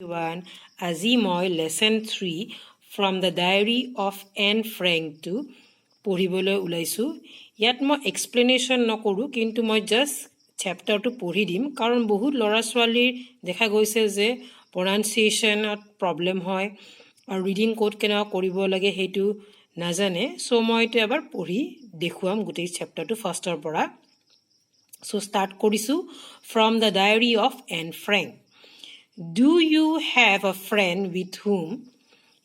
Everyone, আজি মই lesson 3 from the diary of Anne Frank to পঢ়িবলৈ ওলাইছোঁ। ইয়াত মই এক্সপ্লেনেশ্যন নকৰোঁ, কিন্তু মই জাষ্ট চেপ্টাৰটো পঢ়ি দিম, কাৰণ বহুত ল'ৰা ছোৱালীৰ দেখা গৈছে যে প্ৰনাউন্সিয়েশ্যনত প্ৰব্লেম হয় আৰু ৰিডিং ক'ত কেনেকুৱা কৰিব লাগে সেইটো নাজানে। চ' মই এইটো এবাৰ পঢ়ি দেখুৱাম গোটেই চেপ্টাৰটো ফাৰ্ষ্টৰ পৰা। চ' ষ্টাৰ্ট কৰিছোঁ। From the diary of N Frank. Do you have a friend with whom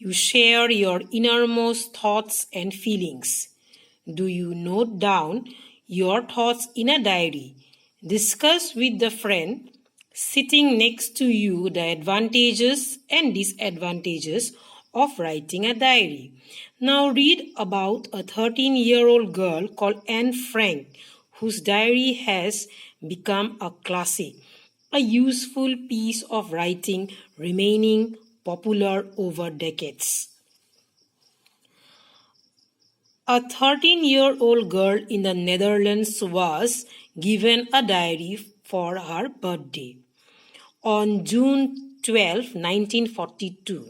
you share your innermost thoughts and feelings? Do you note down your thoughts in a diary? Discuss with the friend sitting next to you the advantages and disadvantages of writing a diary. Now read about a 13-year-old girl called Anne Frank, whose diary has become a classic. A useful piece of writing remaining popular over decades. A 13-year-old girl in the Netherlands was given a diary for her birthday on June 12, 1942.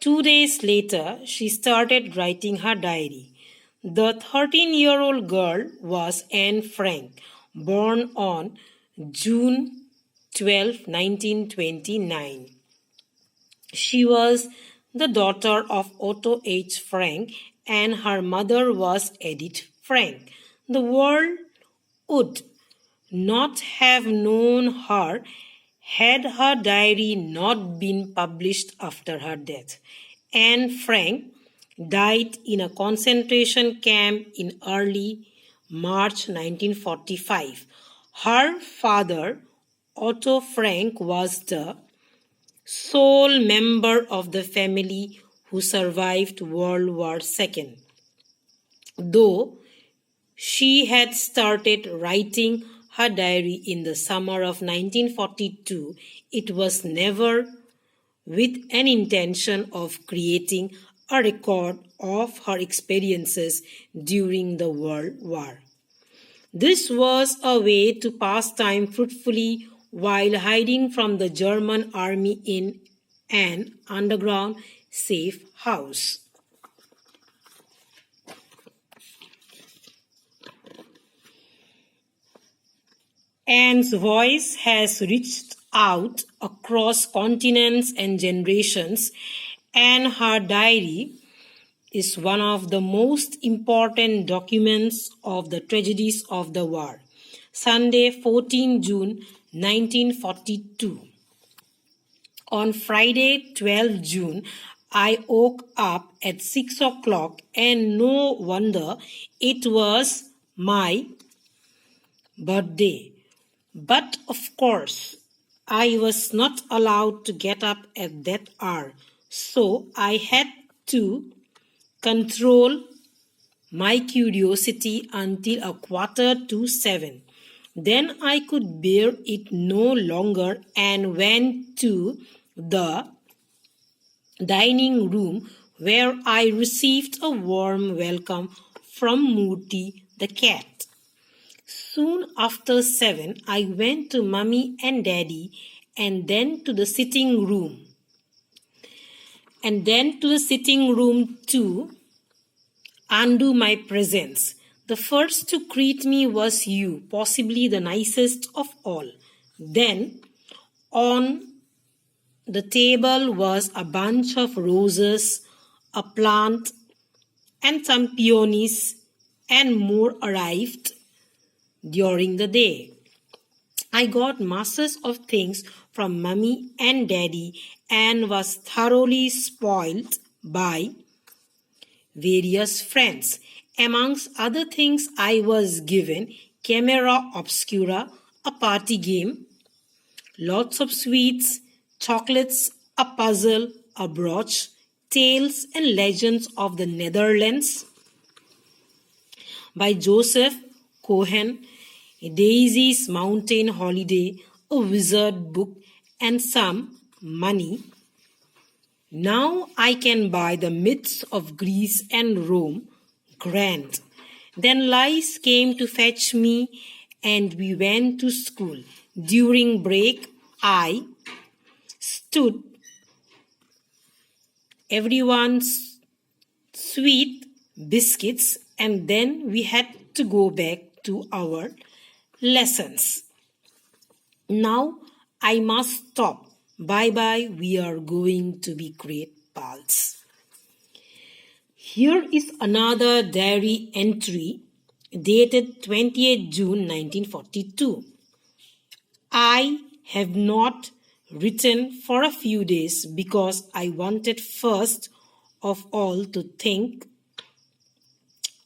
2 days later, she started writing her diary. The 13-year-old girl was Anne Frank, born on June 12, 1929. She was the daughter of Otto H. Frank, and her mother was Edith Frank. The world would not have known her had her diary not been published after her death. Anne Frank died in a concentration camp in early March 1945. Her father, Otto Frank, was the sole member of the family who survived World War II. Though she had started writing her diary in the summer of 1942, it was never with an intention of creating a record of her experiences during the World War. This was a way to pass time fruitfully while hiding from the German army in an underground safe house. Anne's voice has reached out across continents and generations, and her diary is one of the most important documents of the tragedies of the war. Sunday, 14 June 1942. On Friday, 12 June, I woke up at 6 o'clock, and no wonder, it was my birthday. But of course, I was not allowed to get up at that hour, so I had to control my curiosity until 6:45. Then I could bear it no longer and went to the dining room, where I received a warm welcome from Murti the cat. Soon after 7, I went to Mummy and Daddy, and then to the sitting room. To undo my presence. The first to greet me was you, possibly the nicest of all. Then, on the table was a bunch of roses, a plant, and some peonies, and more arrived during the day. I got masses of things from Mummy and Daddy and was thoroughly spoiled by various friends. Amongst other things, I was given camera obscura, a party game, lots of sweets, chocolates, a puzzle, a brooch, Tales and Legends of the Netherlands by Joseph Cohen, Daisy's Mountain Holiday, a wizard book, and some money. Now I can buy the myths of Greece and Rome, grant. Then Lice came to fetch me, and we went to school. During break, I stood everyone's sweet biscuits, and then we had to go back to our lessons. Now I must stop. Bye bye, we are going to be great pals. Here is another diary entry dated 28 June 1942. I have not written for a few days because I wanted first of all to think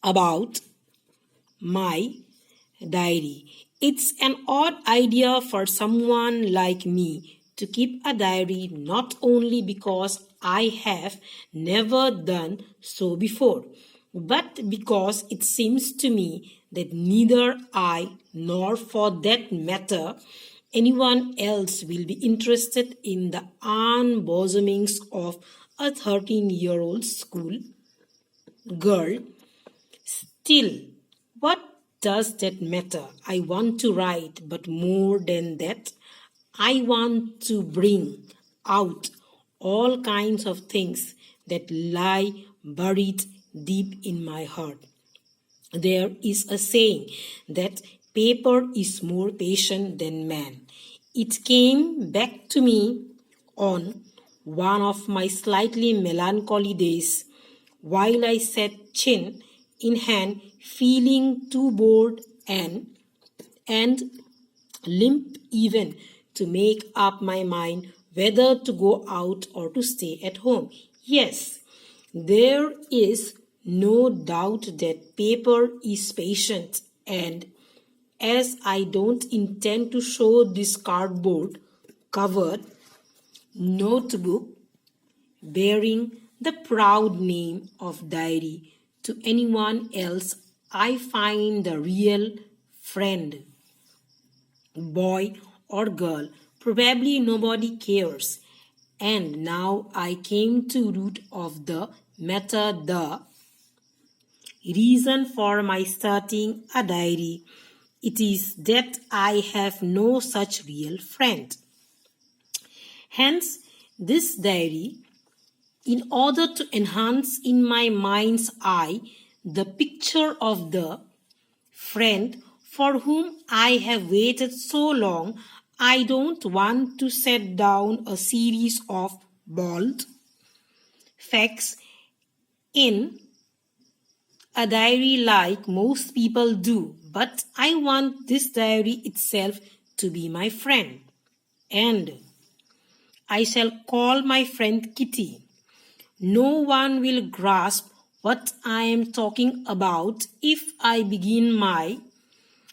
about my diary. It's an odd idea for someone like me to keep a diary, not only because I have never done so before, but because it seems to me that neither I nor, for that matter, anyone else will be interested in the unbosomings of a 13-year-old school girl. Still, what does that matter? I want to write, but more than that, I want to bring out all kinds of things that lie buried deep in my heart. There is a saying that paper is more patient than man. It came back to me on one of my slightly melancholy days while I sat chin in hand, feeling too bored and limp even to make up my mind whether to go out or to stay at home. Yes, there is no doubt that paper is patient, and as I don't intend to show this cardboard covered notebook bearing the proud name of diary to anyone else, I find the real friend, boy or girl, probably nobody cares. And now I came to root of the matter, the reason for my starting a diary. It is that I have no such real friend. Hence, this diary, in order to enhance in my mind's eye the picture of the friend for whom I have waited so long, I don't want to set down a series of bald facts in a diary like most people do, but I want this diary itself to be my friend. And I shall call my friend Kitty. No one will grasp what I am talking about if I begin my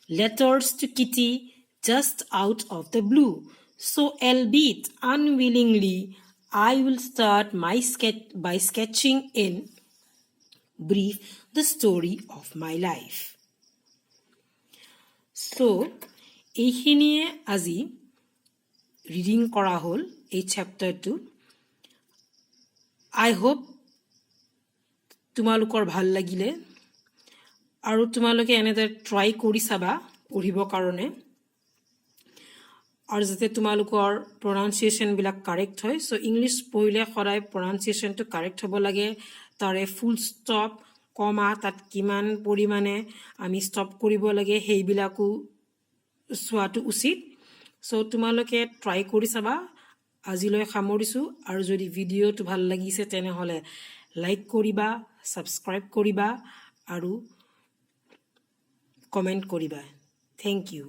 letters to Kitty just out of the blue. So, albeit unwillingly, I will start my sketch by sketching in brief the story of my life. So, এইখিনিয়ে আজি reading কৰা হ'ল এই চেপ্টাৰটো. I hope তোমালোকৰ ভাল লাগিলে আৰু তোমালোকে এনেদৰে ট্ৰাই কৰি চাবা পঢ়িবৰ কাৰণে আৰু যাতে তোমালোকৰ প্ৰনাউন্সিয়েশ্যনবিলাক কাৰেক্ট হয়. চ' ইংলিছ পঢ়িলে সদায় প্ৰনাউন্সিয়েশ্যনটো কাৰেক্ট হ'ব লাগে. তাৰে ফুল ষ্টপ, কমা, তাত কিমান পৰিমাণে আমি ষ্টপ কৰিব লাগে সেইবিলাকো চোৱাটো উচিত. চ' তোমালোকে ট্ৰাই কৰি চাবা. আজিলৈ সামৰিছোঁ, আৰু যদি ভিডিঅ'টো ভাল লাগিছে তেনেহ'লে লাইক কৰিবা, ছাবস্ক্ৰাইব কৰিবা আৰু কমেণ্ট কৰিবা. Thank you.